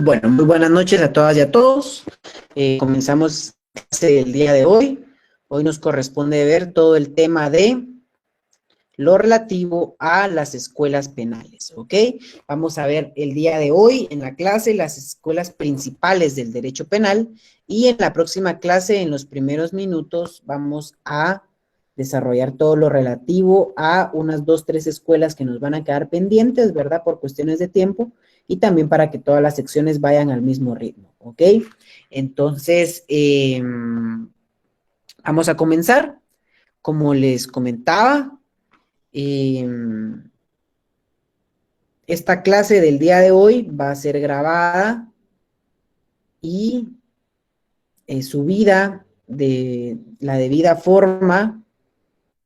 Bueno, muy buenas noches a todas y a todos. Comenzamos la clase del día de hoy. Hoy nos corresponde ver todo el tema de lo relativo a las escuelas penales, ¿ok? Vamos a ver el día de hoy en la clase las escuelas principales del derecho penal y en la próxima clase, en los primeros minutos, vamos a desarrollar todo lo relativo a unas 2, 3 escuelas que nos van a quedar pendientes, ¿verdad? Por cuestiones de tiempo y también para que todas las secciones vayan al mismo ritmo, ¿ok? Entonces, vamos a comenzar. Como les comentaba, esta clase del día de hoy va a ser grabada y subida de la debida forma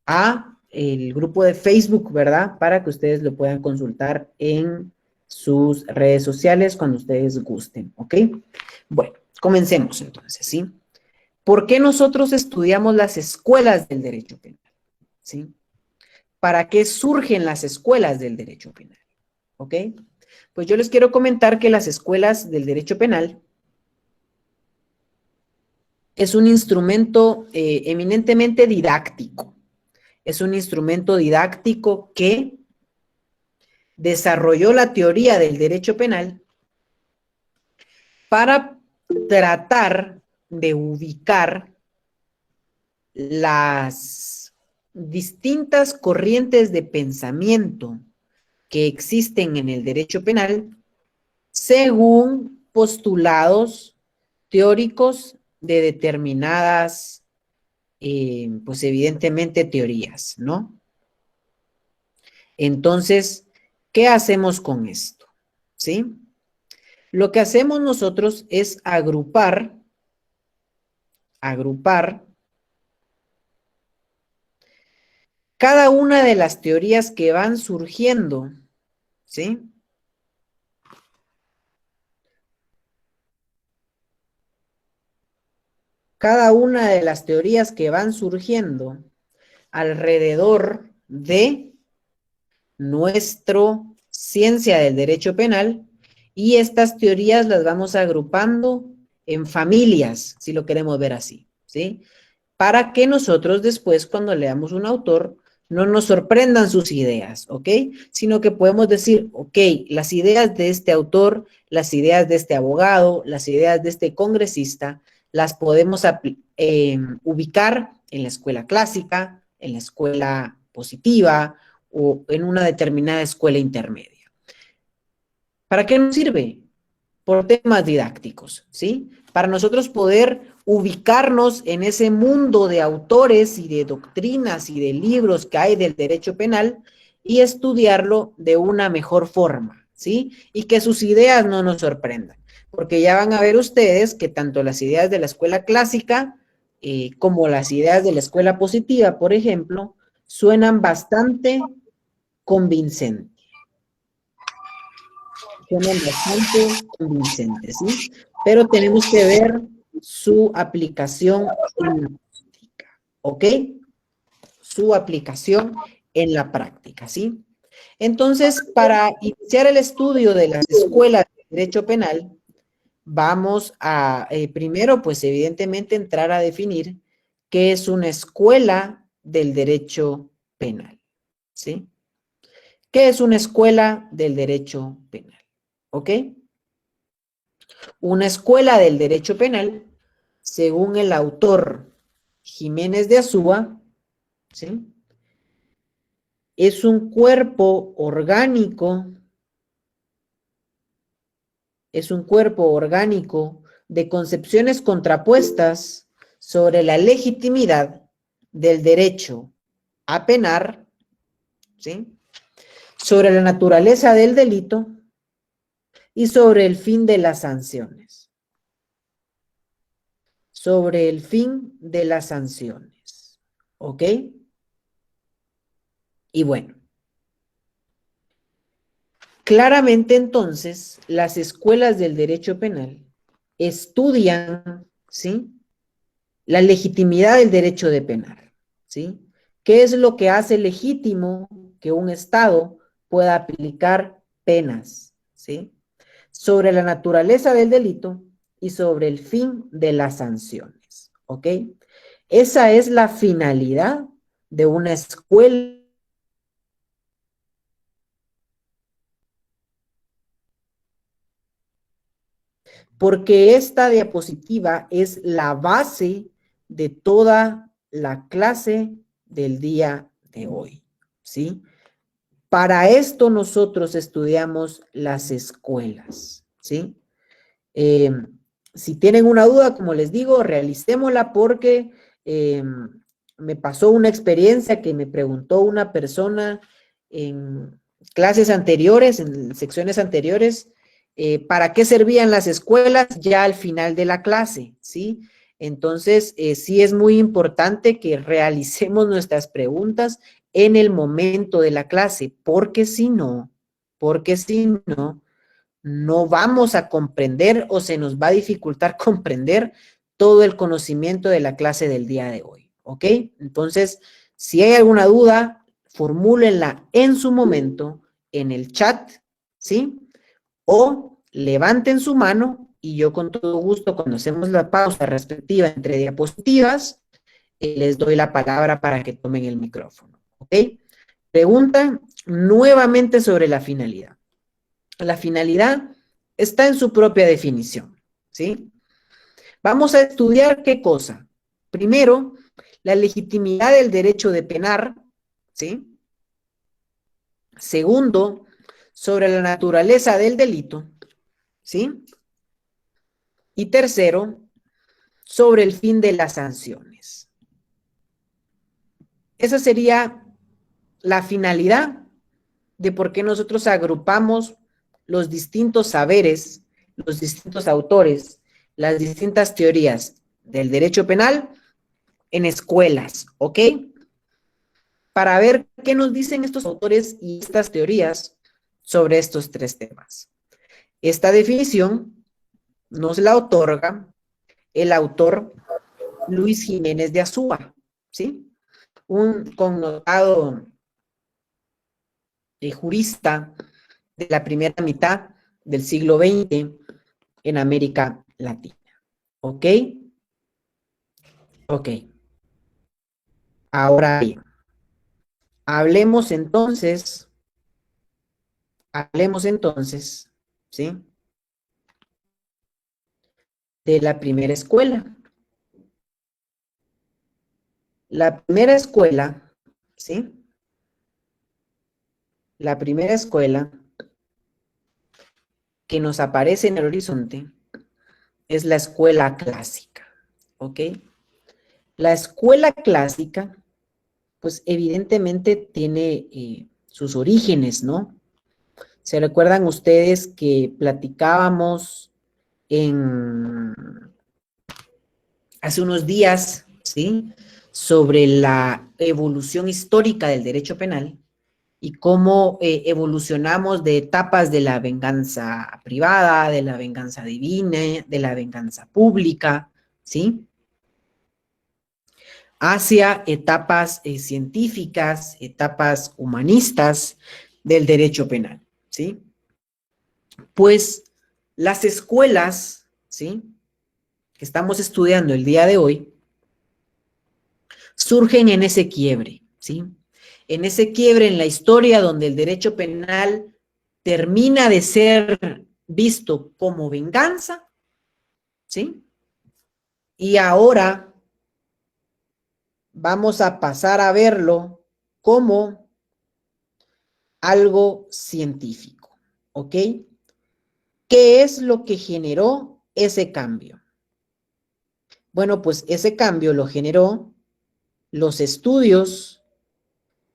a el grupo de Facebook, ¿verdad? Para que ustedes lo puedan consultar en sus redes sociales cuando ustedes gusten, ¿ok? Bueno, comencemos entonces, ¿sí? ¿Por qué nosotros estudiamos las escuelas del derecho penal? ¿Sí? ¿Para qué surgen las escuelas del derecho penal? ¿Ok? Pues yo les quiero comentar que las escuelas del derecho penal es un instrumento eminentemente didáctico. Es un instrumento didáctico que desarrolló la teoría del derecho penal para tratar de ubicar las distintas corrientes de pensamiento que existen en el derecho penal según postulados teóricos de determinadas, pues evidentemente teorías, ¿no? Entonces, ¿qué hacemos con esto? ¿Sí? Lo que hacemos nosotros es agrupar cada una de las teorías que van surgiendo, ¿sí? Cada una de las teorías que van surgiendo alrededor de nuestra ciencia del derecho penal y estas teorías las vamos agrupando en familias, si lo queremos ver así, ¿sí? Para que nosotros después, cuando leamos un autor, no nos sorprendan sus ideas, ¿ok? Sino que podemos decir, ok, las ideas de este autor, las ideas de este abogado, las ideas de este congresista, las podemos ubicar en la escuela clásica, en la escuela positiva o en una determinada escuela intermedia. ¿Para qué nos sirve? Por temas didácticos, ¿sí? Para nosotros poder ubicarnos en ese mundo de autores y de doctrinas y de libros que hay del derecho penal y estudiarlo de una mejor forma, ¿sí? Y que sus ideas no nos sorprendan, porque ya van a ver ustedes que tanto las ideas de la escuela clásica como las ideas de la escuela positiva, por ejemplo, suenan bastante convincentes. Suenan bastante convincentes, ¿sí? Pero tenemos que ver su aplicación en la práctica, ¿ok? Su aplicación en la práctica, ¿sí? Entonces, para iniciar el estudio de las escuelas de derecho penal, vamos a, primero, pues evidentemente, entrar a definir qué es una escuela del derecho penal, ¿sí? ¿Qué es una escuela del derecho penal? ¿Ok? Una escuela del derecho penal, según el autor Jiménez de Azúa, ¿sí? Es un cuerpo orgánico, de concepciones contrapuestas sobre la legitimidad del derecho a penar, ¿sí? Sobre la naturaleza del delito y sobre el fin de las sanciones. Sobre el fin de las sanciones. ¿Ok? Y bueno, claramente entonces las escuelas del derecho penal estudian, ¿sí? La legitimidad del derecho de penar, ¿sí? ¿Qué es lo que hace legítimo que un Estado pueda aplicar penas, ¿sí? sobre la naturaleza del delito y sobre el fin de las sanciones, ¿ok? Esa es la finalidad de una escuela. Porque esta diapositiva es la base de toda la clase del día de hoy, ¿sí? Para esto nosotros estudiamos las escuelas, ¿sí? Eh, si tienen una duda, como les digo, realicémosla porque me pasó una experiencia que me preguntó una persona en clases anteriores, en secciones anteriores, ¿para qué servían las escuelas ya al final de la clase? ¿Sí? Entonces, sí es muy importante que realicemos nuestras preguntas en el momento de la clase, porque si no, no vamos a comprender o se nos va a dificultar comprender todo el conocimiento de la clase del día de hoy, ¿ok? Entonces, si hay alguna duda, formúlenla en su momento en el chat, ¿sí? O levanten su mano y yo con todo gusto, cuando hacemos la pausa respectiva entre diapositivas, les doy la palabra para que tomen el micrófono, ¿ok? Pregunta nuevamente sobre la finalidad. La finalidad está en su propia definición, ¿sí? Vamos a estudiar qué cosa. Primero, la legitimidad del derecho de penar, ¿sí? Segundo, sobre la naturaleza del delito, ¿sí? Y tercero, sobre el fin de las sanciones. Esa sería la finalidad de por qué nosotros agrupamos los distintos saberes, los distintos autores, las distintas teorías del derecho penal en escuelas, ¿ok? Para ver qué nos dicen estos autores y estas teorías sobre estos tres temas. Esta definición nos la otorga el autor Luis Jiménez de Azúa, ¿sí? Un connotado jurista de la primera mitad del siglo XX en América Latina. ¿Ok? Ok. Ahora bien, hablemos entonces, ¿sí? De la primera escuela. La primera escuela, ¿sí? La primera escuela que nos aparece en el horizonte es la escuela clásica, ¿ok? La escuela clásica, pues evidentemente tiene sus orígenes, ¿no? ¿Se recuerdan ustedes que platicábamos en hace unos días, ¿sí? Sobre la evolución histórica del derecho penal y cómo evolucionamos de etapas de la venganza privada, de la venganza divina, de la venganza pública, ¿sí? Hacia etapas científicas, etapas humanistas del derecho penal, ¿sí? Pues las escuelas, ¿sí? Que estamos estudiando el día de hoy, surgen en ese quiebre, ¿sí? En ese quiebre en la historia donde el derecho penal termina de ser visto como venganza, ¿sí? Y ahora vamos a pasar a verlo como algo científico, ¿ok? ¿Qué es lo que generó ese cambio? Bueno, pues ese cambio lo generó los estudios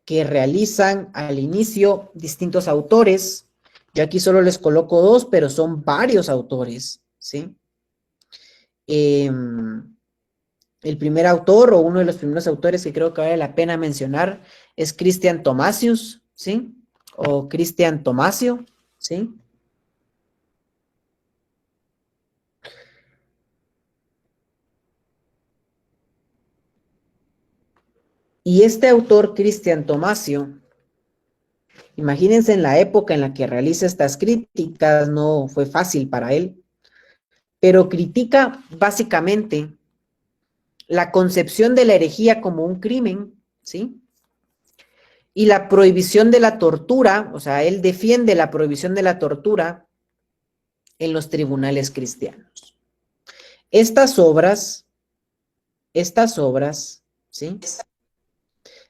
que realizan al inicio distintos autores. Yo aquí solo les coloco dos, pero son varios autores, ¿sí? El primer autor o uno de los primeros autores que creo que vale la pena mencionar es Christian Thomasius, ¿sí? O Christian Tomasio, ¿sí? Y este autor, Christian Tomasio, Imagínense en la época en la que realiza estas críticas, no fue fácil para él, pero critica básicamente la concepción de la herejía como un crimen, ¿sí? Y la prohibición de la tortura, o sea, él defiende la prohibición de la tortura en los tribunales cristianos. Estas obras, ¿sí?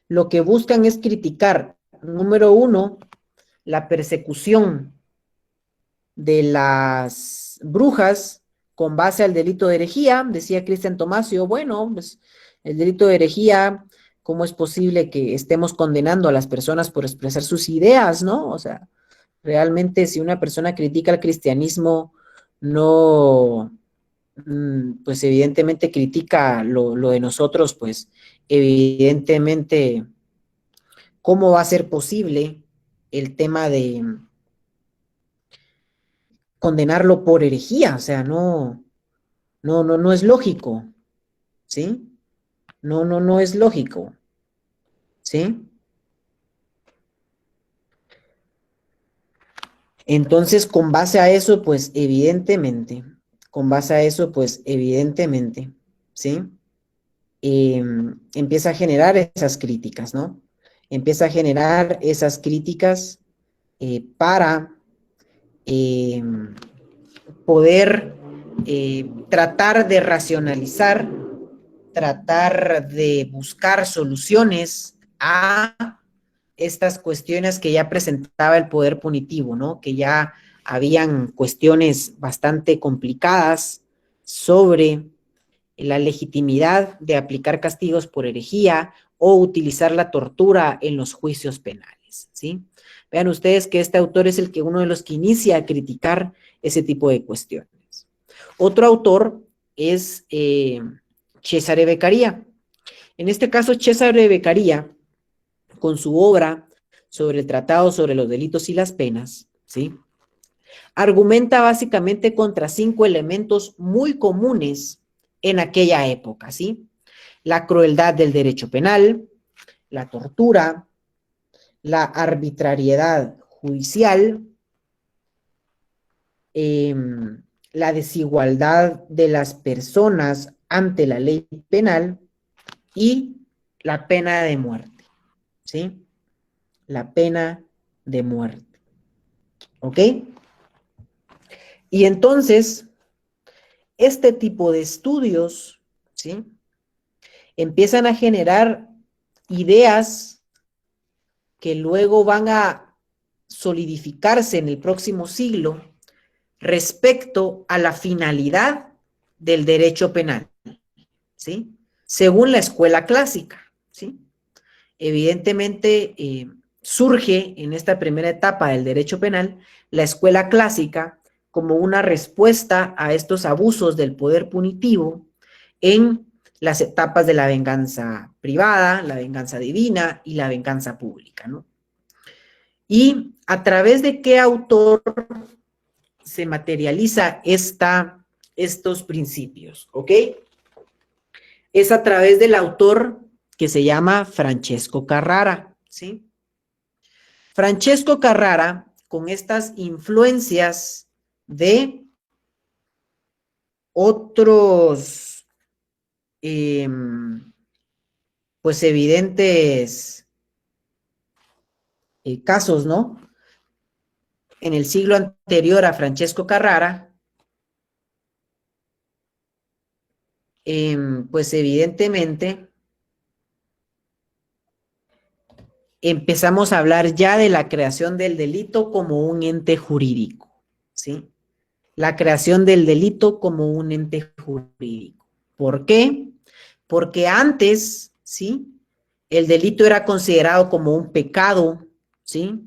Lo que buscan es criticar, número uno, la persecución de las brujas con base al delito de herejía. Decía Cristian Tomasio, bueno, pues el delito de herejía, ¿cómo es posible que estemos condenando a las personas por expresar sus ideas, no? O sea, realmente si una persona critica al cristianismo, no, pues evidentemente critica lo de nosotros, pues evidentemente, ¿cómo va a ser posible el tema de condenarlo por herejía? O sea, no es lógico, ¿sí? No es lógico, ¿sí? Entonces, con base a eso, pues evidentemente, ¿sí? Empieza a generar esas críticas, ¿no? Empieza a generar esas críticas para eh, poder tratar de racionalizar, tratar de buscar soluciones a estas cuestiones que ya presentaba el poder punitivo, ¿no? Que ya habían cuestiones bastante complicadas sobre la legitimidad de aplicar castigos por herejía o utilizar la tortura en los juicios penales, ¿sí? Vean ustedes que este autor es uno de los que inicia a criticar ese tipo de cuestiones. Otro autor es Cesare Beccaria. En este caso, Cesare Beccaria, con su obra sobre el Tratado sobre los delitos y las penas, ¿sí? Argumenta básicamente contra 5 elementos muy comunes en aquella época, ¿sí? La crueldad del derecho penal, la tortura, la arbitrariedad judicial, la desigualdad de las personas ante la ley penal y la pena de muerte, ¿sí? La pena de muerte, ¿ok? Y entonces, este tipo de estudios, ¿sí? Empiezan a generar ideas que luego van a solidificarse en el próximo siglo respecto a la finalidad del derecho penal, ¿sí? Según la escuela clásica, ¿sí? Evidentemente, surge en esta primera etapa del derecho penal la escuela clásica como una respuesta a estos abusos del poder punitivo en las etapas de la venganza privada, la venganza divina y la venganza pública, ¿no? Y a través de qué autor se materializa estos principios, ¿ok? Es a través del autor que se llama Francesco Carrara, ¿sí? Francesco Carrara, con estas influencias de otros, pues evidentes casos, ¿no? En el siglo anterior a Francesco Carrara, pues evidentemente empezamos a hablar ya de la creación del delito como un ente jurídico, ¿sí? La creación del delito como un ente jurídico. ¿Por qué? Porque antes, ¿sí? El delito era considerado como un pecado, ¿sí?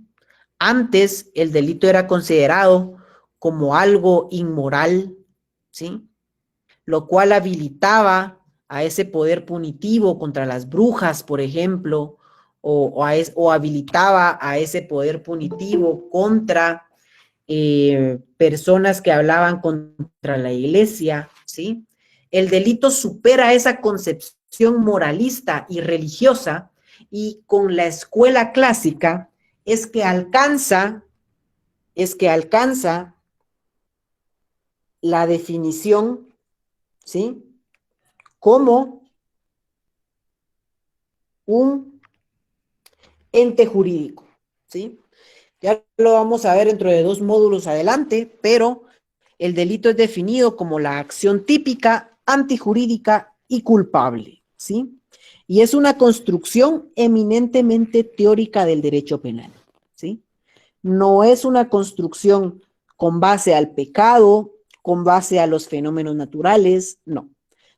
Antes el delito era considerado como algo inmoral, ¿sí? Lo cual habilitaba a ese poder punitivo contra las brujas, por ejemplo, o habilitaba a ese poder punitivo contra personas que hablaban contra la iglesia, ¿sí? El delito supera esa concepción moralista y religiosa y con la escuela clásica es que alcanza la definición, ¿sí? Como un ente jurídico, ¿sí? Ya lo vamos a ver dentro de 2 módulos adelante, pero el delito es definido como la acción típica, antijurídica y culpable, ¿sí? Y es una construcción eminentemente teórica del derecho penal, ¿sí? No es una construcción con base al pecado, con base a los fenómenos naturales, no.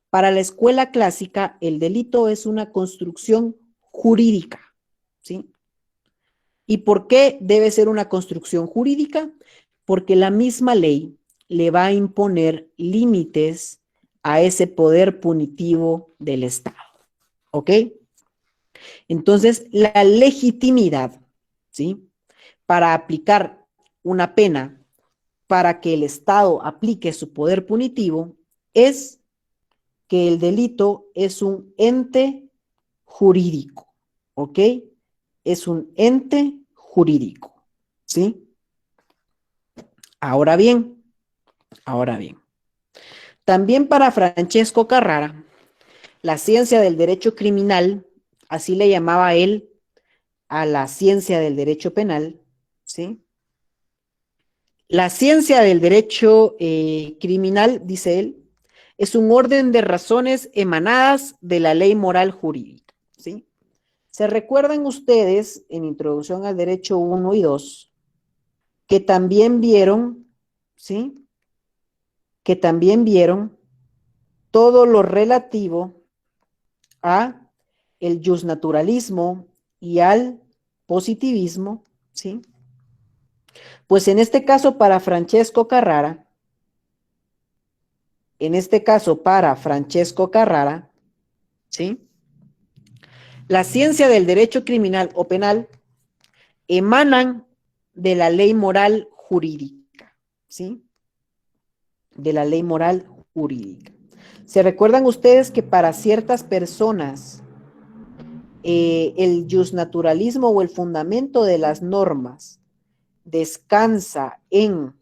Para la escuela clásica, el delito es una construcción jurídica, ¿sí? ¿Y por qué debe ser una construcción jurídica? Porque la misma ley le va a imponer límites a ese poder punitivo del Estado, ¿ok? Entonces, la legitimidad, ¿sí? Para aplicar una pena, para que el Estado aplique su poder punitivo, es que el delito es un ente jurídico, ¿ok? Es un ente jurídico, ¿sí? Ahora bien, también para Francesco Carrara, la ciencia del derecho criminal, así le llamaba él a la ciencia del derecho penal, ¿sí? La ciencia del derecho criminal, dice él, es un orden de razones emanadas de la ley moral jurídica, ¿sí? ¿Se recuerdan ustedes en Introducción al Derecho 1 y 2 que también vieron, ¿sí? Que también vieron todo lo relativo a el justnaturalismo y al positivismo, ¿sí? Pues en este caso para Francesco Carrara, ¿sí? La ciencia del derecho criminal o penal emanan de la ley moral jurídica, ¿sí? De la ley moral jurídica. ¿Se recuerdan ustedes que para ciertas personas el justnaturalismo o el fundamento de las normas descansa en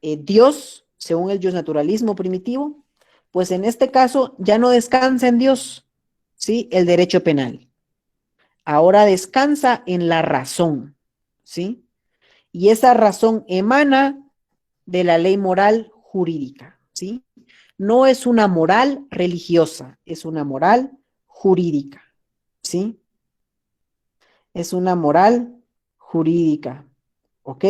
Dios, según el justnaturalismo primitivo? Pues en este caso ya no descansa en Dios, ¿sí? El derecho penal. Ahora descansa en la razón, ¿sí? Y esa razón emana de la ley moral jurídica, ¿sí? No es una moral religiosa, es una moral jurídica, ¿sí? Es una moral jurídica, ¿ok?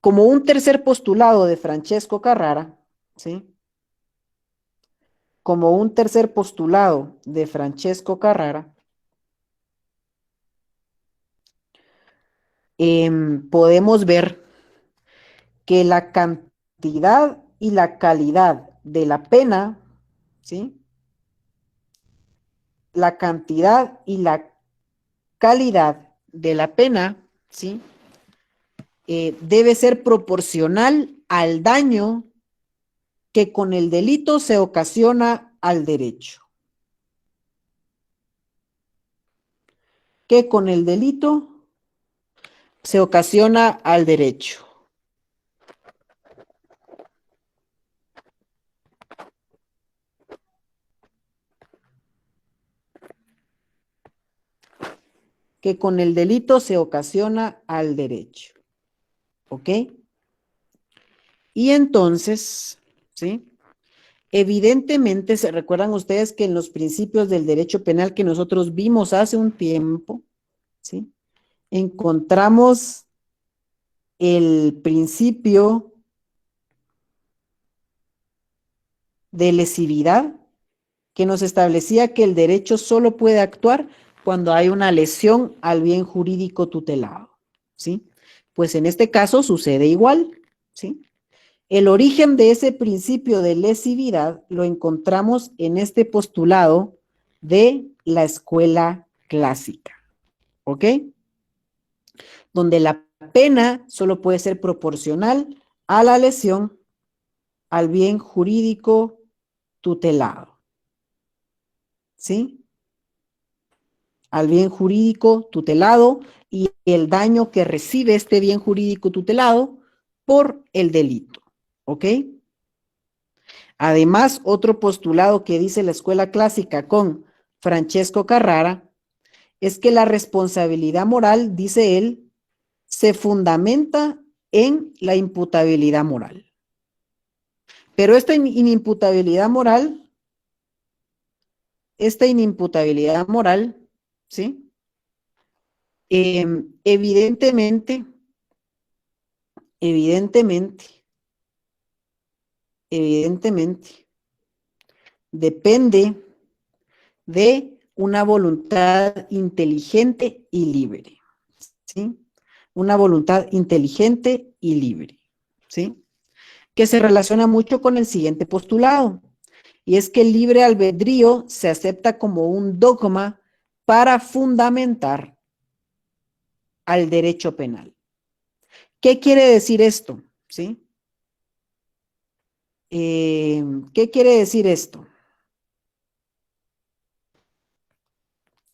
Como un tercer postulado de Francesco Carrara, ¿sí? Como un tercer postulado de Francesco Carrara, podemos ver que la cantidad y la calidad de la pena, ¿sí? La cantidad y la calidad de la pena, ¿sí? Debe ser proporcional al daño que con el delito se ocasiona al derecho. Que con el delito se ocasiona al derecho. Que con el delito se ocasiona al derecho. ¿Ok? Y entonces, ¿sí? Evidentemente, se recuerdan ustedes que en los principios del derecho penal que nosotros vimos hace un tiempo, ¿sí? Encontramos el principio de lesividad que nos establecía que el derecho solo puede actuar cuando hay una lesión al bien jurídico tutelado, ¿sí? Pues en este caso sucede igual, ¿sí? El origen de ese principio de lesividad lo encontramos en este postulado de la escuela clásica, ¿ok? Donde la pena solo puede ser proporcional a la lesión al bien jurídico tutelado. ¿sí? Al bien jurídico tutelado y el daño que recibe este bien jurídico tutelado por el delito, ¿ok? Además, otro postulado que dice la escuela clásica con Francesco Carrara es que la responsabilidad moral, dice él, se fundamenta en la imputabilidad moral. Pero esta inimputabilidad moral, ¿sí? Evidentemente, depende de una voluntad inteligente y libre, ¿sí? Una voluntad inteligente y libre, ¿sí? Que se relaciona mucho con el siguiente postulado, y es que el libre albedrío se acepta como un dogma para fundamentar al derecho penal. ¿Qué quiere decir esto? ¿Sí? ¿Qué quiere decir esto?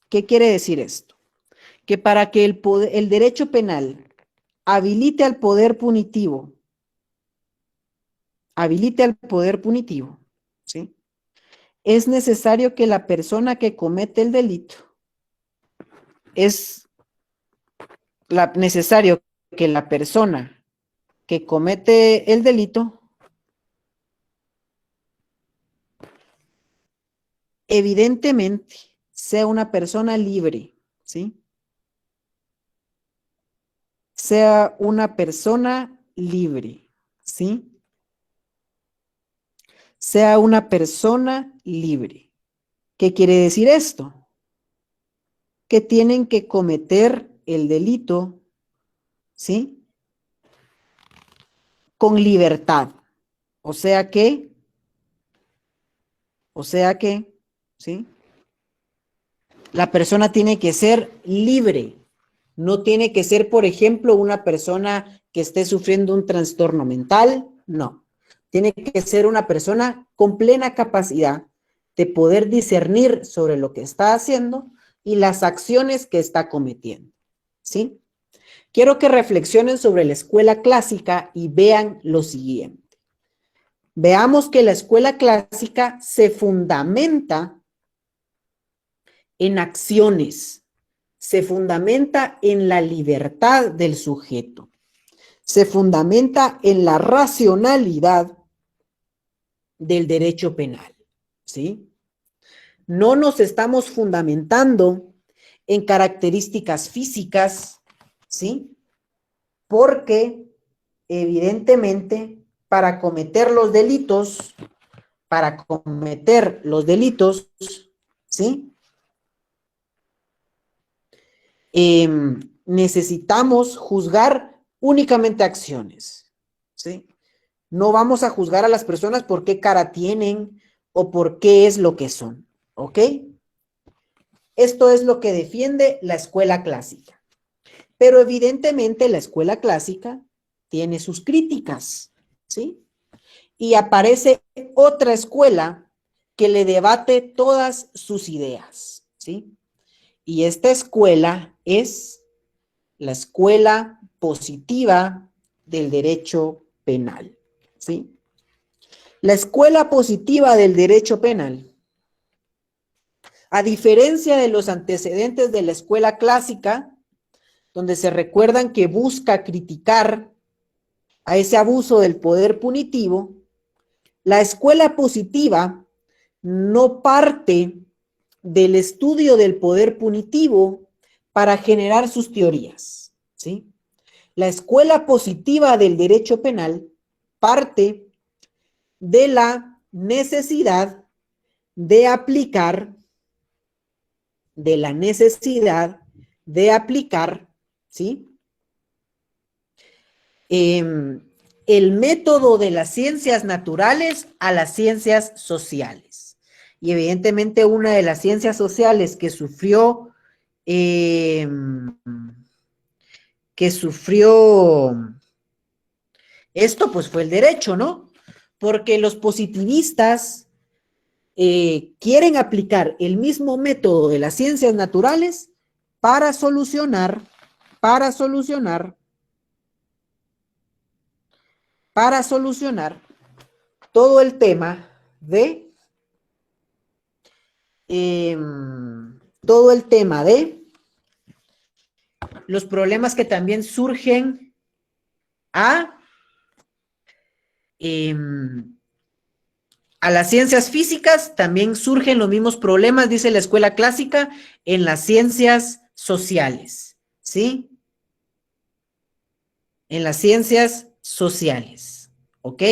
¿Qué quiere decir esto? Que para que el derecho penal habilite al poder punitivo, ¿sí? Es necesario que la persona que comete el delito, es necesario que la persona que comete el delito evidentemente sea una persona libre, ¿sí? Sea una persona libre, ¿sí? Sea una persona libre. ¿Qué quiere decir esto? Que tienen que cometer el delito, ¿sí? Con libertad. O sea que, ¿sí? La persona tiene que ser libre. No tiene que ser, por ejemplo, una persona que esté sufriendo un trastorno mental. No. Tiene que ser una persona con plena capacidad de poder discernir sobre lo que está haciendo y las acciones que está cometiendo, ¿sí? Quiero que reflexionen sobre la escuela clásica y vean lo siguiente. Veamos que la escuela clásica se fundamenta en acciones, se fundamenta en la libertad del sujeto, se fundamenta en la racionalidad del derecho penal, ¿sí? No nos estamos fundamentando en características físicas, ¿sí? Porque evidentemente para cometer los delitos, ¿sí? Necesitamos juzgar únicamente acciones, ¿sí? No vamos a juzgar a las personas por qué cara tienen o por qué es lo que son, ¿ok? Esto es lo que defiende la escuela clásica. Pero evidentemente la escuela clásica tiene sus críticas, ¿sí? Y aparece otra escuela que le debate todas sus ideas, ¿sí? Y esta escuela es la escuela positiva del derecho penal, ¿sí? La escuela positiva del derecho penal, a diferencia de los antecedentes de la escuela clásica, donde se recuerdan que busca criticar a ese abuso del poder punitivo, la escuela positiva no parte del estudio del poder punitivo para generar sus teorías, ¿sí? La escuela positiva del derecho penal parte de la necesidad de aplicar, ¿sí? El método de las ciencias naturales a las ciencias sociales. Y evidentemente una de las ciencias sociales que sufrió esto, pues fue el derecho, ¿no? Porque los positivistas quieren aplicar el mismo método de las ciencias naturales para solucionar todo el tema de los problemas que también surgen a las ciencias físicas, también surgen los mismos problemas, dice la escuela clásica, en las ciencias sociales, ¿sí? En las ciencias sociales, ¿ok?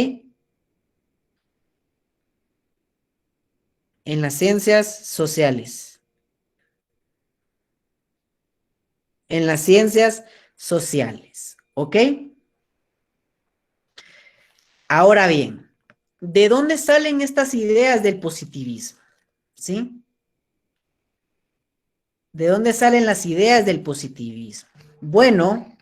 En las ciencias sociales. En las ciencias sociales, ¿ok? Ahora bien, ¿de dónde salen estas ideas del positivismo? ¿Sí? ¿De dónde salen las ideas del positivismo? Bueno,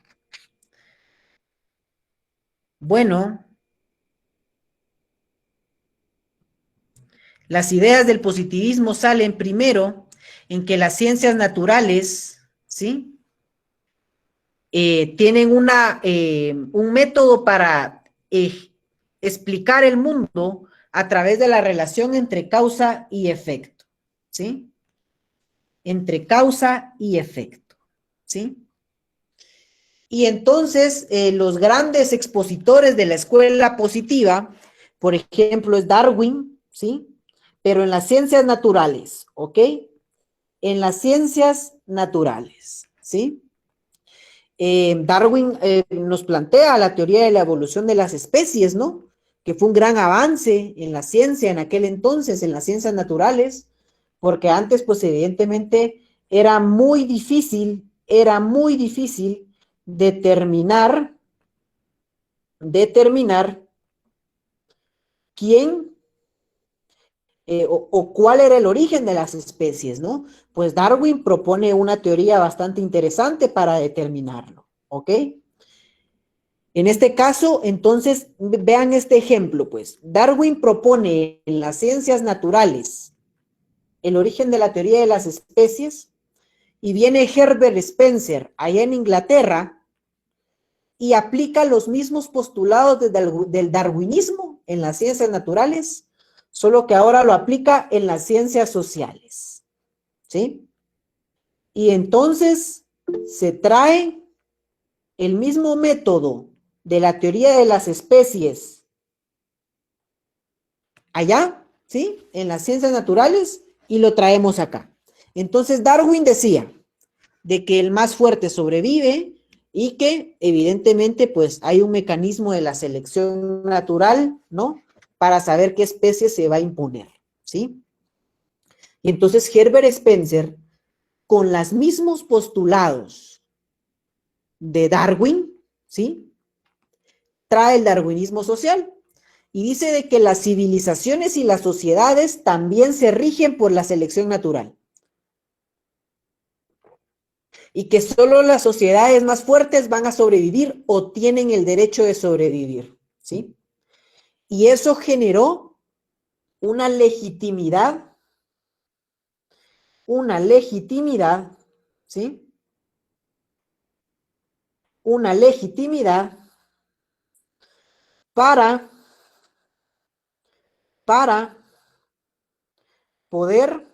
las ideas del positivismo salen primero en que las ciencias naturales, ¿sí? Tienen un método para explicar el mundo a través de la relación entre causa y efecto, ¿sí? Entre causa y efecto, ¿sí? Y entonces los grandes expositores de la escuela positiva, por ejemplo, es Darwin, ¿sí? Pero en las ciencias naturales, ¿ok? En las ciencias naturales, ¿sí? Darwin nos plantea la teoría de la evolución de las especies, ¿no? Que fue un gran avance en la ciencia en aquel entonces, en las ciencias naturales, porque antes, pues evidentemente, era muy difícil determinar quién o cuál era el origen de las especies, ¿no? Pues Darwin propone una teoría bastante interesante para determinarlo, ¿ok? En este caso, entonces, vean este ejemplo, pues. Darwin propone en las ciencias naturales el origen de la teoría de las especies y viene Herbert Spencer, allá en Inglaterra, y aplica los mismos postulados del darwinismo en las ciencias naturales, solo que ahora lo aplica en las ciencias sociales, ¿sí? Y entonces se trae el mismo método de la teoría de las especies allá, ¿sí? En las ciencias naturales y lo traemos acá. Entonces Darwin decía de que el más fuerte sobrevive y que evidentemente pues hay un mecanismo de la selección natural, ¿no? Para saber qué especie se va a imponer, ¿sí? Y entonces Herbert Spencer, con los mismos postulados de Darwin, ¿sí? Trae el darwinismo social y dice de que las civilizaciones y las sociedades también se rigen por la selección natural. Y que solo las sociedades más fuertes van a sobrevivir o tienen el derecho de sobrevivir, ¿sí? Y eso generó una legitimidad, ¿sí? Una legitimidad para poder,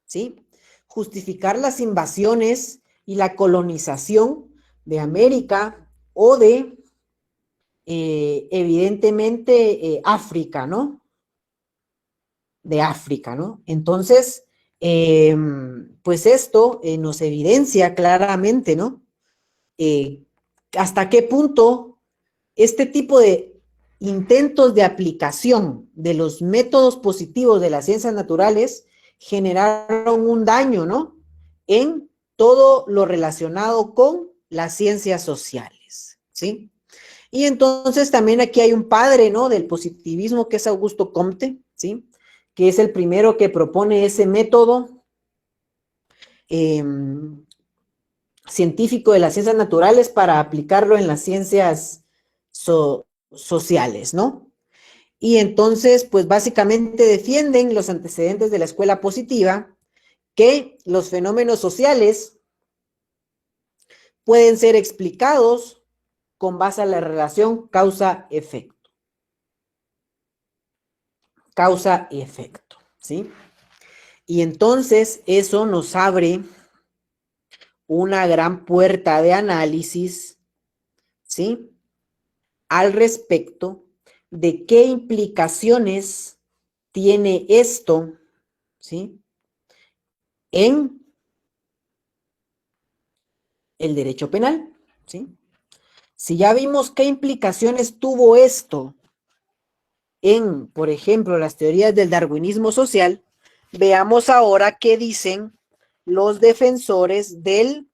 ¿sí? Justificar las invasiones y la colonización de América o de, evidentemente, África, ¿no? De África, ¿no? Entonces, pues esto nos evidencia claramente, ¿no? Hasta qué punto este tipo de intentos de aplicación de los métodos positivos de las ciencias naturales generaron un daño, ¿no? En todo lo relacionado con las ciencias sociales, ¿sí? Y entonces también aquí hay un padre, ¿no? Del positivismo que es Augusto Comte, ¿sí? Que es el primero que propone ese método científico de las ciencias naturales para aplicarlo en las ciencias sociales, ¿no? Y entonces, pues básicamente defienden los antecedentes de la escuela positiva, que los fenómenos sociales pueden ser explicados con base a la relación causa-efecto. Causa-efecto, ¿sí? Y entonces eso nos abre una gran puerta de análisis, ¿sí? Al respecto de qué implicaciones tiene esto, ¿sí? En el derecho penal, ¿sí? Si ya vimos qué implicaciones tuvo esto en, por ejemplo, las teorías del darwinismo social, veamos ahora qué dicen los defensores del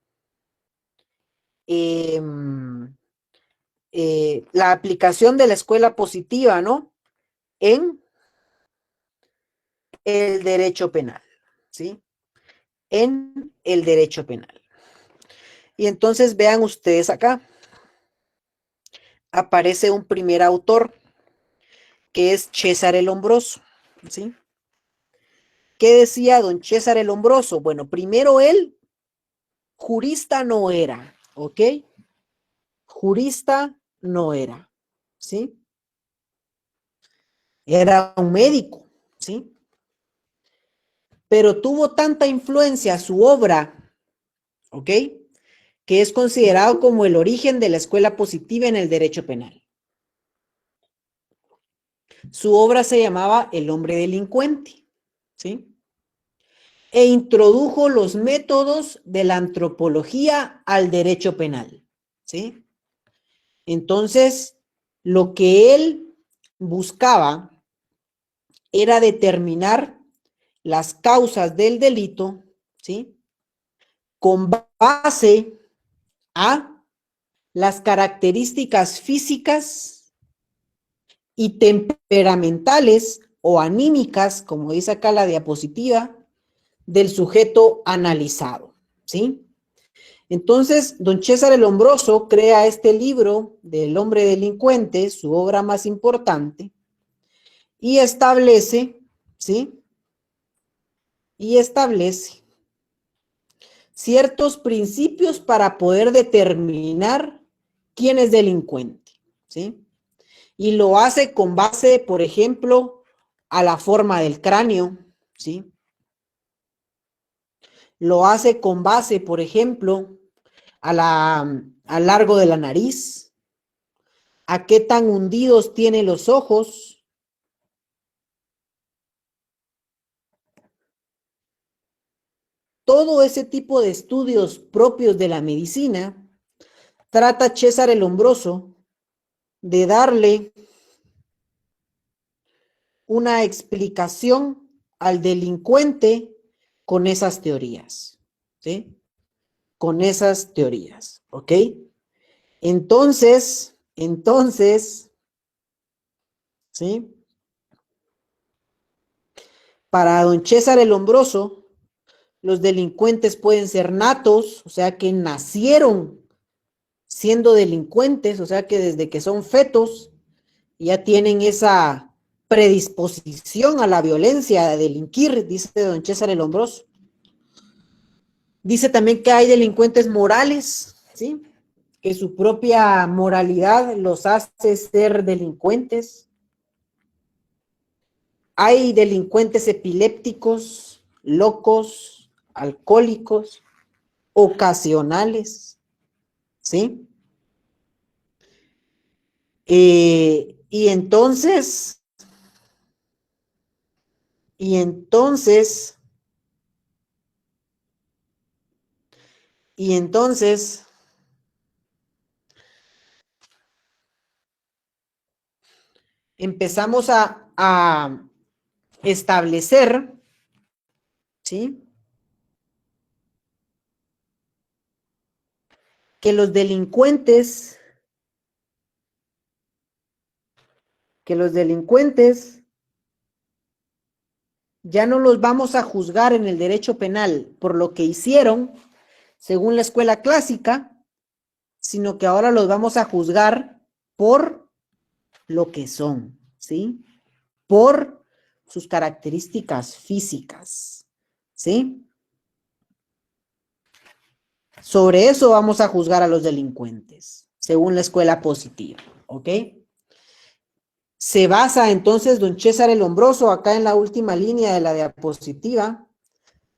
eh, la aplicación de la escuela positiva, ¿no? En el derecho penal, ¿sí? En el derecho penal. Y entonces vean ustedes acá, aparece un primer autor, que es César el Hombroso, ¿sí? ¿Qué decía don César el Hombroso? Bueno, primero él, jurista no era, ¿ok? Jurista no era, ¿sí? Era un médico, ¿sí? Pero tuvo tanta influencia su obra, ¿ok? Que es considerado como el origen de la escuela positiva en el derecho penal. Su obra se llamaba El hombre delincuente, ¿sí? E introdujo los métodos de la antropología al derecho penal, ¿sí? Entonces, lo que él buscaba era determinar las causas del delito, ¿sí? Con base a las características físicas y temperamentales o anímicas, como dice acá la diapositiva, del sujeto analizado, ¿sí? Entonces, don César el Hombroso crea este libro del hombre delincuente, su obra más importante, y establece, ¿sí? Y establece ciertos principios para poder determinar quién es delincuente, ¿sí? Y lo hace con base, por ejemplo, a la forma del cráneo, ¿sí? Lo hace con base, por ejemplo, al largo de la nariz, a qué tan hundidos tiene los ojos. Todo ese tipo de estudios propios de la medicina trata César el Hombroso de darle una explicación al delincuente con esas teorías, ¿sí? Con esas teorías, ¿ok? Entonces, ¿sí? Para don César el Hombroso, los delincuentes pueden ser natos, o sea, que nacieron siendo delincuentes, o sea, que desde que son fetos ya tienen esa predisposición a la violencia, a delinquir, dice don César el Hombroso. Dice también que hay delincuentes morales, ¿sí? Que su propia moralidad los hace ser delincuentes. Hay delincuentes epilépticos, locos, alcohólicos, ocasionales, ¿sí? Y entonces, y entonces, y entonces, empezamos a establecer, ¿sí? Que los delincuentes, ya no los vamos a juzgar en el derecho penal por lo que hicieron, según la escuela clásica, sino que ahora los vamos a juzgar por lo que son, ¿sí? por sus características físicas, ¿sí? Sobre eso vamos a juzgar a los delincuentes, según la escuela positiva, ¿ok? Se basa entonces don César el Hombroso, acá en la última línea de la diapositiva,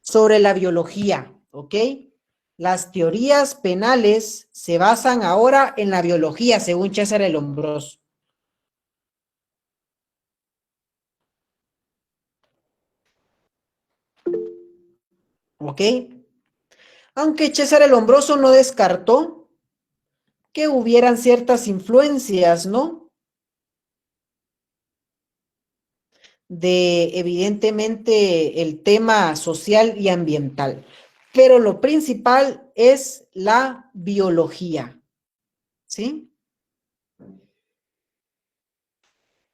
sobre la biología, ¿ok? Las teorías penales se basan ahora en la biología, según César el Hombroso. ¿Ok? Aunque César el Hombroso no descartó que hubieran ciertas influencias, ¿no? De evidentemente el tema social y ambiental. Pero lo principal es la biología, ¿sí?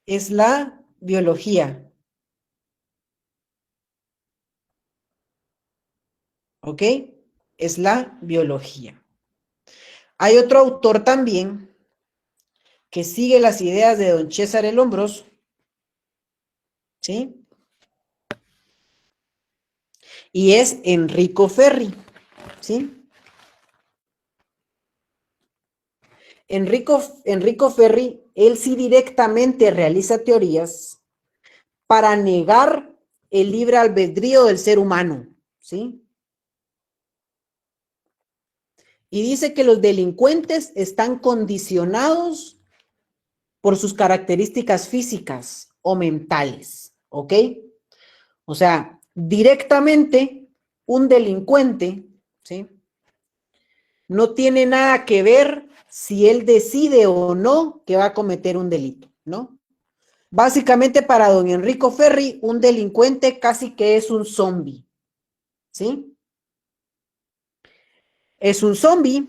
Es la biología, ¿ok? Es la biología. Hay otro autor también que sigue las ideas de don César el Hombroso, ¿sí? Y es Enrico Ferri, ¿sí? Enrico Ferri, él sí directamente realiza teorías para negar el libre albedrío del ser humano, ¿sí? Y dice que los delincuentes están condicionados por sus características físicas o mentales, ¿ok? O sea, directamente un delincuente, ¿sí? No tiene nada que ver si él decide o no que va a cometer un delito, ¿no? Básicamente para don Enrico Ferri, un delincuente casi que es un zombie, ¿sí? Es un zombie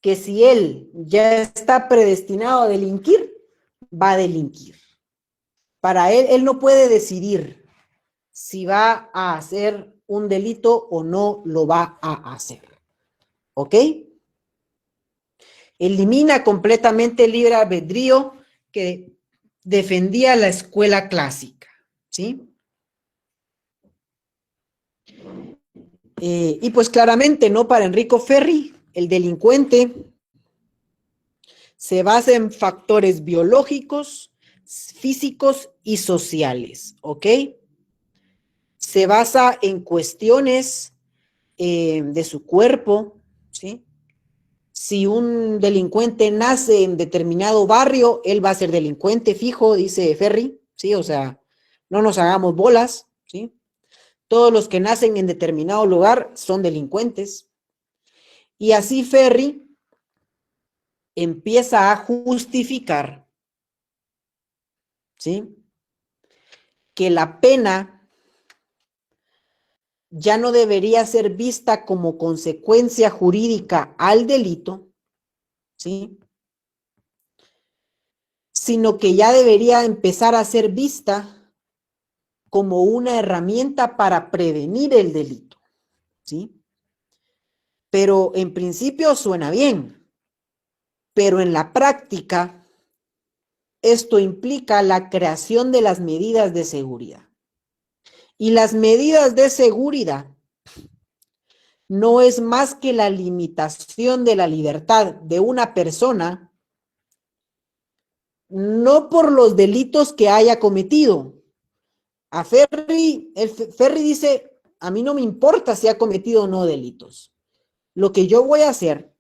que si él ya está predestinado a delinquir, va a delinquir. Para él no puede decidir si va a hacer un delito o no lo va a hacer, ¿ok? Elimina completamente el libre albedrío que defendía la escuela clásica, ¿sí? Y pues claramente, ¿no? Para Enrico Ferri, el delincuente se basa en factores biológicos, físicos y sociales, ¿ok? Se basa en cuestiones de su cuerpo, ¿sí? Si un delincuente nace en determinado barrio, él va a ser delincuente fijo, dice Ferri, ¿sí? O sea, no nos hagamos bolas, ¿sí? Todos los que nacen en determinado lugar son delincuentes. Y así Ferri empieza a justificar, ¿sí? Que la pena ya no debería ser vista como consecuencia jurídica al delito, ¿sí? Sino que ya debería empezar a ser vista como una herramienta para prevenir el delito, ¿sí? Pero en principio suena bien, pero en la práctica esto implica la creación de las medidas de seguridad. Y las medidas de seguridad no es más que la limitación de la libertad de una persona, no por los delitos que haya cometido. A Ferri, Ferri dice, a mí no me importa si ha cometido o no delitos. Lo que yo voy a hacer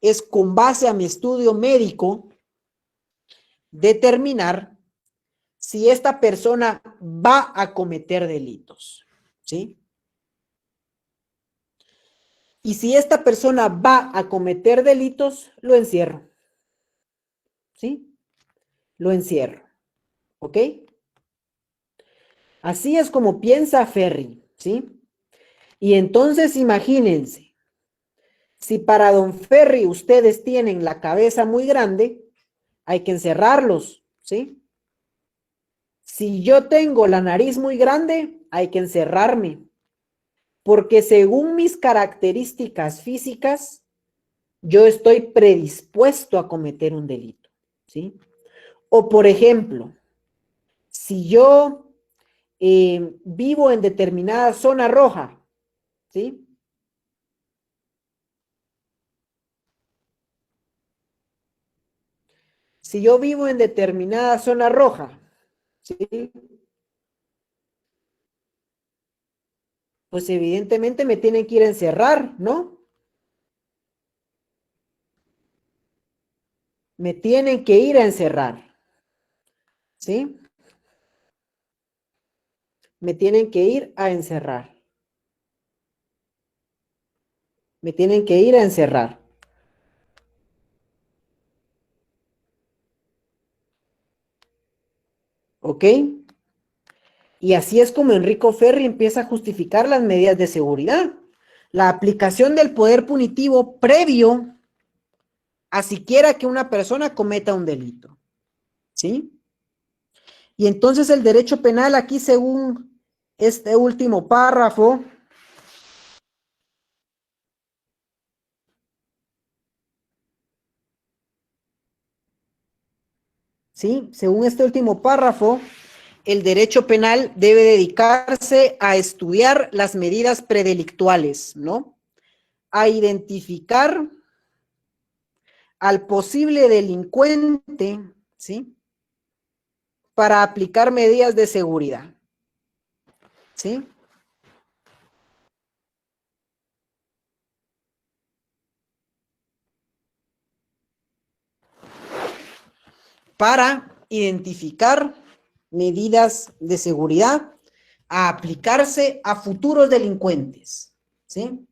es, con base a mi estudio médico, determinar si esta persona va a cometer delitos, ¿sí? Y si esta persona va a cometer delitos, lo encierro, ¿sí? Lo encierro, ¿ok? Así es como piensa Ferri, ¿sí? Y entonces imagínense, si para don Ferri ustedes tienen la cabeza muy grande, hay que encerrarlos, ¿sí? Si yo tengo la nariz muy grande, hay que encerrarme, porque según mis características físicas, yo estoy predispuesto a cometer un delito, ¿sí? O por ejemplo, Si yo vivo en determinada zona roja, ¿sí? Si yo vivo en determinada zona roja, ¿sí? Pues evidentemente me tienen que ir a encerrar, ¿no? Me tienen que ir a encerrar, ¿sí? Me tienen que ir a encerrar. Me tienen que ir a encerrar. ¿Ok? Y así es como Enrico Ferri empieza a justificar las medidas de seguridad. La aplicación del poder punitivo previo a siquiera que una persona cometa un delito. ¿Sí? Y entonces el derecho penal aquí, según este último párrafo, ¿sí? Según este último párrafo, el derecho penal debe dedicarse a estudiar las medidas predelictuales, ¿no? A identificar al posible delincuente, ¿sí? Para aplicar medidas de seguridad, ¿sí? Para identificar medidas de seguridad a aplicarse a futuros delincuentes, ¿sí?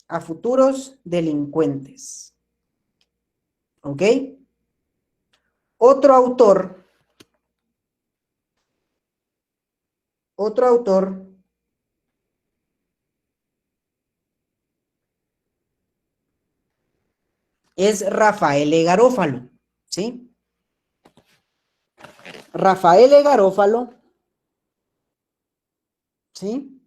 A futuros delincuentes, ¿ok? Otro autor, otro autor es Rafael E. Garófalo, ¿sí? Rafael E. Garófalo, ¿sí?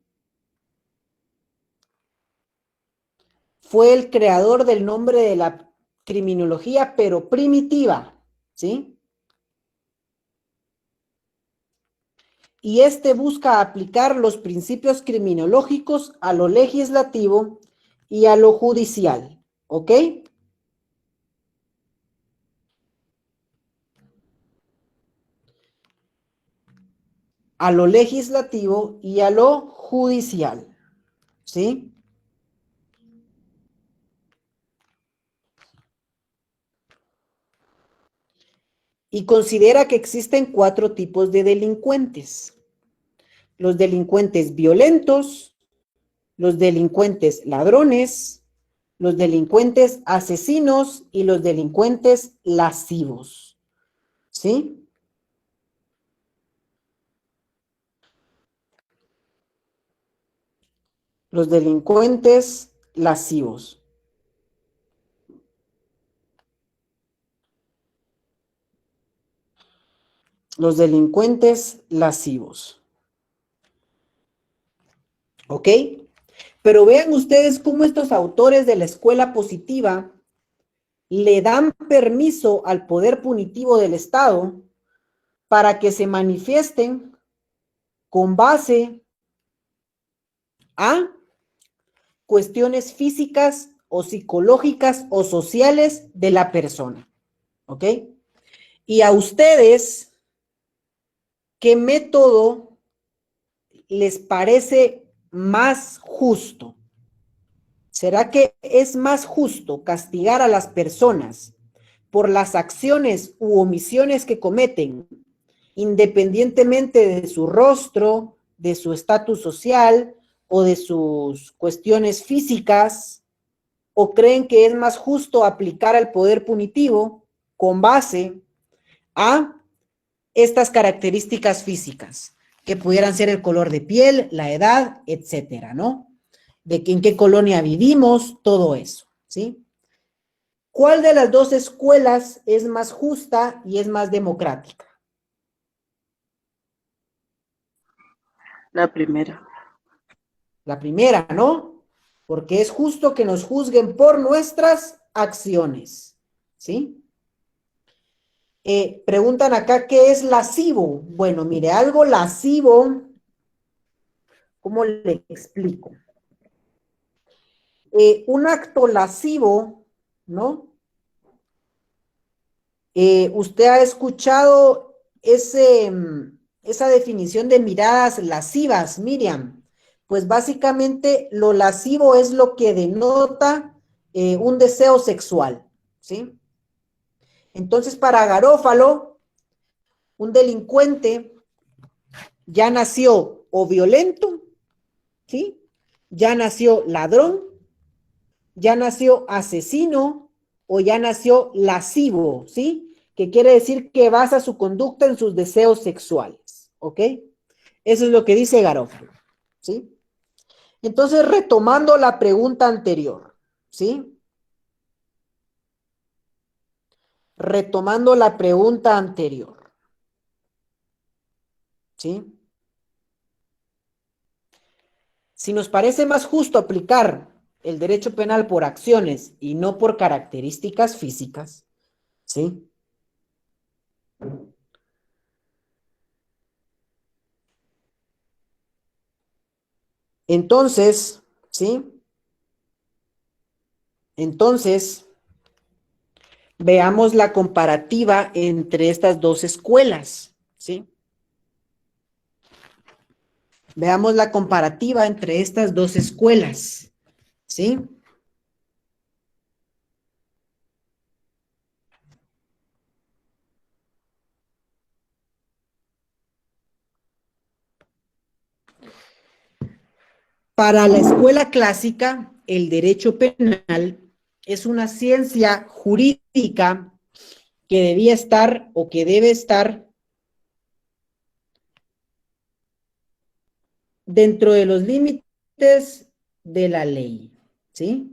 Fue el creador del nombre de la criminología, pero primitiva, ¿sí? Y este busca aplicar los principios criminológicos a lo legislativo y a lo judicial, ¿ok? A lo legislativo y a lo judicial, ¿sí? Y considera que existen 4 tipos de delincuentes. Los delincuentes violentos, los delincuentes ladrones, los delincuentes asesinos y los delincuentes lascivos, ¿sí? Los delincuentes lascivos. Los delincuentes lascivos. ¿Ok? Pero vean ustedes cómo estos autores de la escuela positiva le dan permiso al poder punitivo del Estado para que se manifiesten con base a cuestiones físicas o psicológicas o sociales de la persona. ¿Ok? Y a ustedes, ¿qué método les parece más justo? ¿Será que es más justo castigar a las personas por las acciones u omisiones que cometen, independientemente de su rostro, de su estatus social o de sus cuestiones físicas? ¿O creen que es más justo aplicar el poder punitivo con base a estas características físicas, que pudieran ser el color de piel, la edad, etcétera, ¿no? De que en qué colonia vivimos, todo eso, ¿sí? ¿Cuál de las dos escuelas es más justa y es más democrática? La primera. La primera, ¿no? Porque es justo que nos juzguen por nuestras acciones, ¿sí? Preguntan acá, ¿qué es lascivo? Bueno, mire, algo lascivo, ¿cómo le explico? Un acto lascivo, ¿no? ¿Usted ha escuchado esa definición de miradas lascivas, Miriam? Pues básicamente lo lascivo es lo que denota un deseo sexual, ¿sí? Entonces, para Garófalo, un delincuente ya nació o violento, ¿sí? Ya nació ladrón, ya nació asesino o ya nació lascivo, ¿sí? Que quiere decir que basa su conducta en sus deseos sexuales, ¿ok? Eso es lo que dice Garófalo, ¿sí? Entonces, retomando la pregunta anterior, ¿sí? Retomando la pregunta anterior, ¿sí? Si nos parece más justo aplicar el derecho penal por acciones y no por características físicas, ¿sí? Entonces, ¿sí? Entonces, veamos la comparativa entre estas dos escuelas, ¿sí? Veamos la comparativa entre estas dos escuelas, ¿sí? Para la escuela clásica, el derecho penal es una ciencia jurídica que debía estar o que debe estar dentro de los límites de la ley, ¿sí?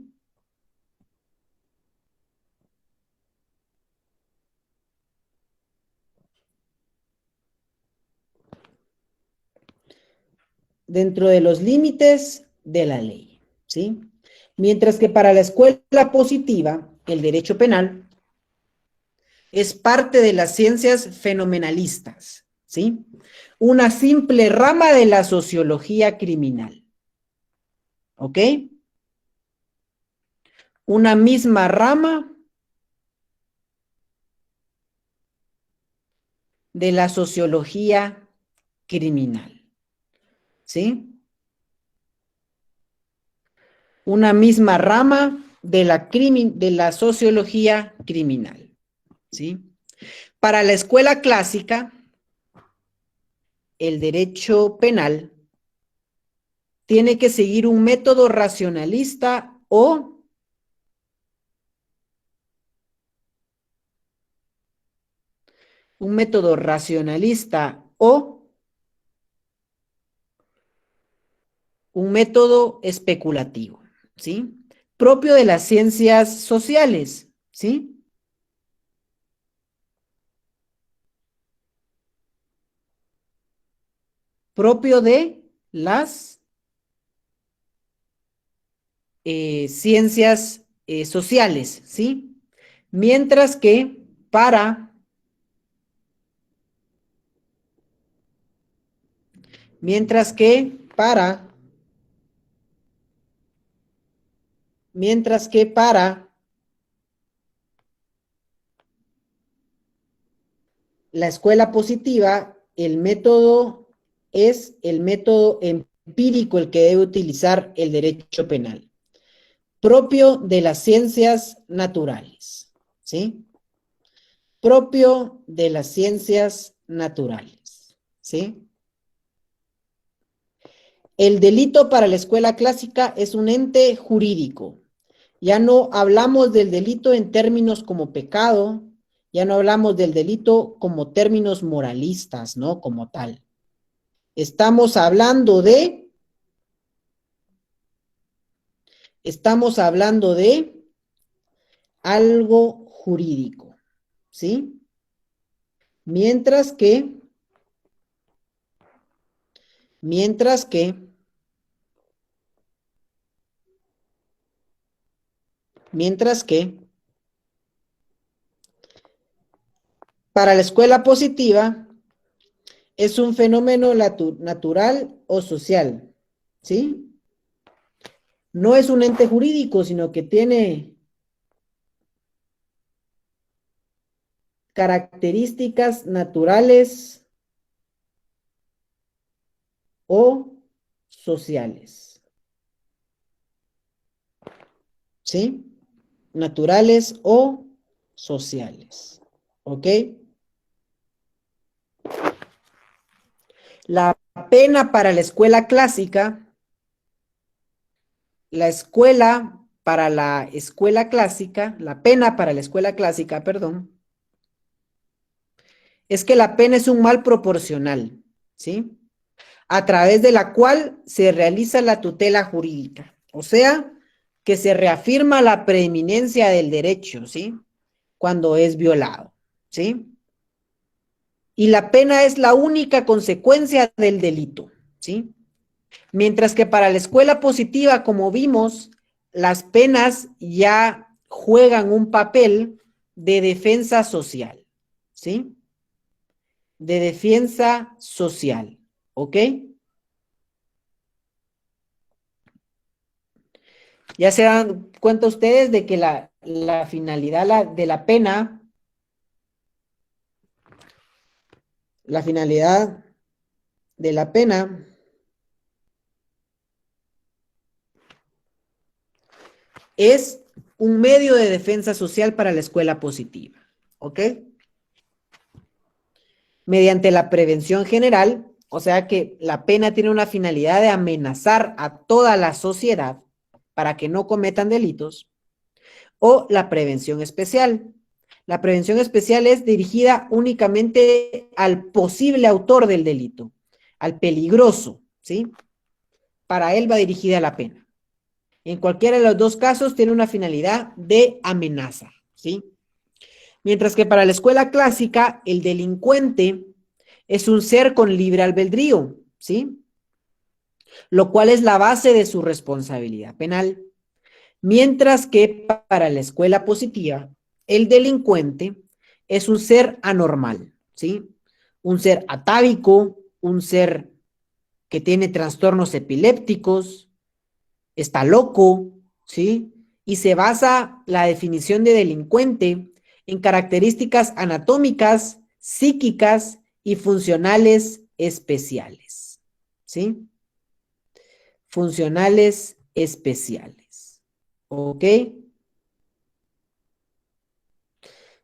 Dentro de los límites de la ley, ¿sí? Mientras que para la escuela positiva, el derecho penal es parte de las ciencias fenomenalistas, ¿sí? Una simple rama de la sociología criminal, ¿ok? Una misma rama de la sociología criminal, ¿sí? Una misma rama de la sociología criminal, ¿sí? Para la escuela clásica, el derecho penal tiene que seguir un método racionalista o un método especulativo, ¿sí? Propio de las ciencias sociales, ¿sí? Propio de las ciencias sociales, ¿sí? Mientras que para, mientras que para, mientras que para la escuela positiva, el método es el método empírico el que debe utilizar el derecho penal, propio de las ciencias naturales, ¿sí? Propio de las ciencias naturales, ¿sí? El delito para la escuela clásica es un ente jurídico. Ya no hablamos del delito en términos como pecado, ya no hablamos del delito como términos moralistas, ¿no? Como tal. Estamos hablando de algo jurídico, ¿sí? Mientras que, mientras que, mientras que Para la escuela positiva, es un fenómeno natural o social, ¿sí? No es un ente jurídico, sino que tiene características naturales o sociales, ¿sí? Naturales o sociales, ¿ok? La pena para la escuela clásica, la pena para la escuela clásica, perdón, es que la pena es un mal proporcional, ¿sí? A través de la cual se realiza la tutela jurídica, o sea, que se reafirma la preeminencia del derecho, ¿sí? Cuando es violado, ¿sí? Y la pena es la única consecuencia del delito, ¿sí? Mientras que para la escuela positiva, como vimos, las penas ya juegan un papel de defensa social, ¿sí? De defensa social, ¿ok? Ya se dan cuenta ustedes de que la finalidad de la pena, la finalidad de la pena es un medio de defensa social para la escuela positiva, ¿ok? Mediante la prevención general, o sea que la pena tiene una finalidad de amenazar a toda la sociedad para que no cometan delitos, o la prevención especial. La prevención especial es dirigida únicamente al posible autor del delito, al peligroso, ¿sí? Para él va dirigida la pena. En cualquiera de los dos casos tiene una finalidad de amenaza, ¿sí? Mientras que para la escuela clásica, el delincuente es un ser con libre albedrío, ¿sí? Lo cual es la base de su responsabilidad penal. Mientras que para la escuela positiva, el delincuente es un ser anormal, ¿sí? Un ser atávico, un ser que tiene trastornos epilépticos, está loco, ¿sí? Y se basa la definición de delincuente en características anatómicas, psíquicas y funcionales especiales, ¿sí? Funcionales especiales, ¿ok?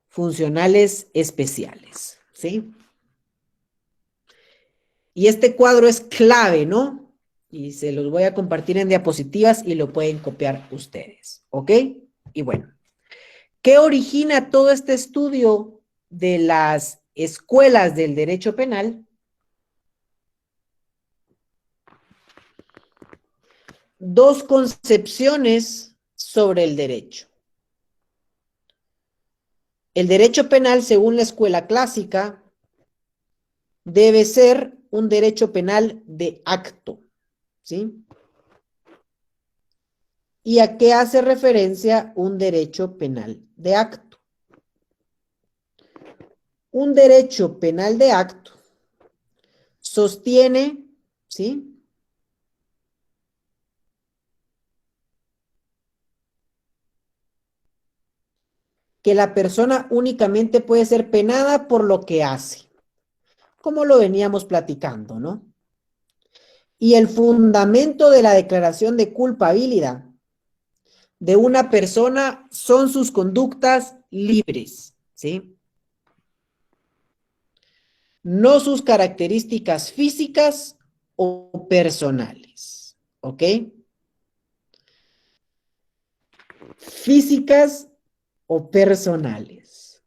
Funcionales especiales, ¿sí? Y este cuadro es clave, ¿no? Y se los voy a compartir en diapositivas y lo pueden copiar ustedes, ¿ok? Y bueno, ¿qué origina todo este estudio de las escuelas del derecho penal? Dos concepciones sobre el derecho. El derecho penal, según la escuela clásica, debe ser un derecho penal de acto, ¿sí? ¿Y a qué hace referencia un derecho penal de acto? Un derecho penal de acto sostiene, ¿sí? Que la persona únicamente puede ser penada por lo que hace, como lo veníamos platicando, ¿no? Y el fundamento de la declaración de culpabilidad de una persona son sus conductas libres, ¿sí? No sus características físicas o personales, ¿ok? Físicas o personales,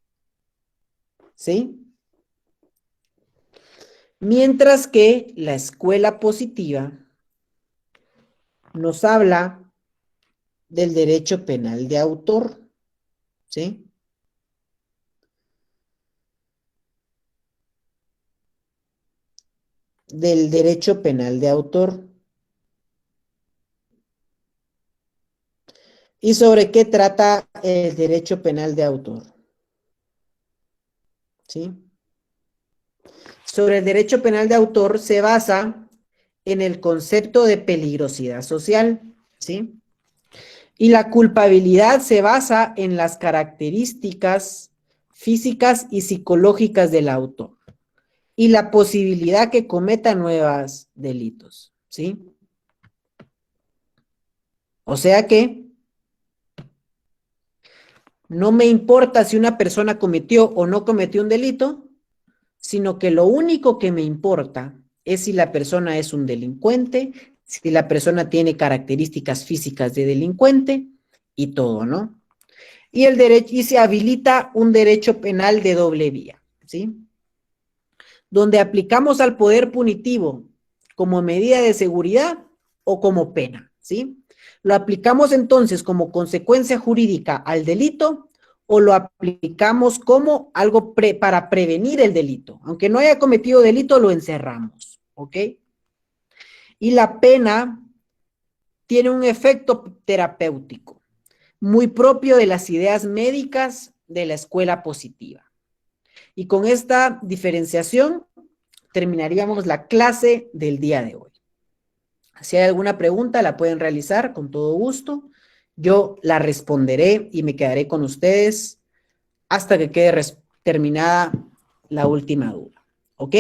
¿sí? Mientras que la escuela positiva nos habla del derecho penal de autor, ¿sí? Del derecho penal de autor. ¿Y sobre qué trata el derecho penal de autor? ¿sí? Sobre el derecho penal de autor se basa en el concepto de peligrosidad social, ¿sí? Y la culpabilidad se basa en las características físicas y psicológicas del autor y la posibilidad que cometa nuevos delitos, ¿sí? O sea que no me importa si una persona cometió o no cometió un delito, sino que lo único que me importa es si la persona es un delincuente, si la persona tiene características físicas de delincuente y todo, ¿no? Y se habilita un derecho penal de doble vía, ¿sí? Donde aplicamos al poder punitivo como medida de seguridad o como pena, ¿sí? Lo aplicamos entonces como consecuencia jurídica al delito o lo aplicamos como algo para prevenir el delito. Aunque no haya cometido delito, lo encerramos, ¿ok? Y la pena tiene un efecto terapéutico, muy propio de las ideas médicas de la escuela positiva. Y con esta diferenciación terminaríamos la clase del día de hoy. Si hay alguna pregunta, la pueden realizar con todo gusto. Yo la responderé y me quedaré con ustedes hasta que quede terminada la última duda. ¿Ok?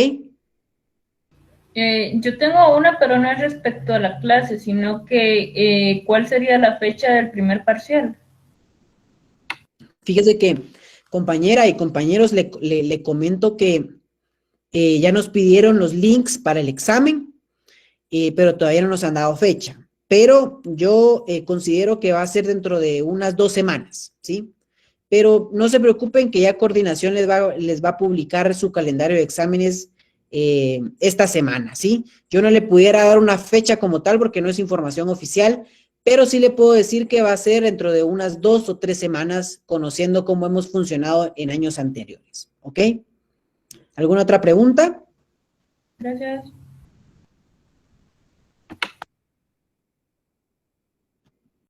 Yo tengo una, pero no es respecto a la clase, sino que ¿cuál sería la fecha del primer parcial? Fíjese que, compañera y compañeros, le comento que ya nos pidieron los links para el examen, pero todavía no nos han dado fecha. Pero yo considero que va a ser dentro de unas 2 semanas, ¿sí? Pero no se preocupen que ya Coordinación les va a publicar su calendario de exámenes esta semana, ¿sí? Yo no le pudiera dar una fecha como tal porque no es información oficial, pero sí le puedo decir que va a ser dentro de unas 2 o 3 semanas, conociendo cómo hemos funcionado en años anteriores, ¿ok? ¿Alguna otra pregunta? Gracias.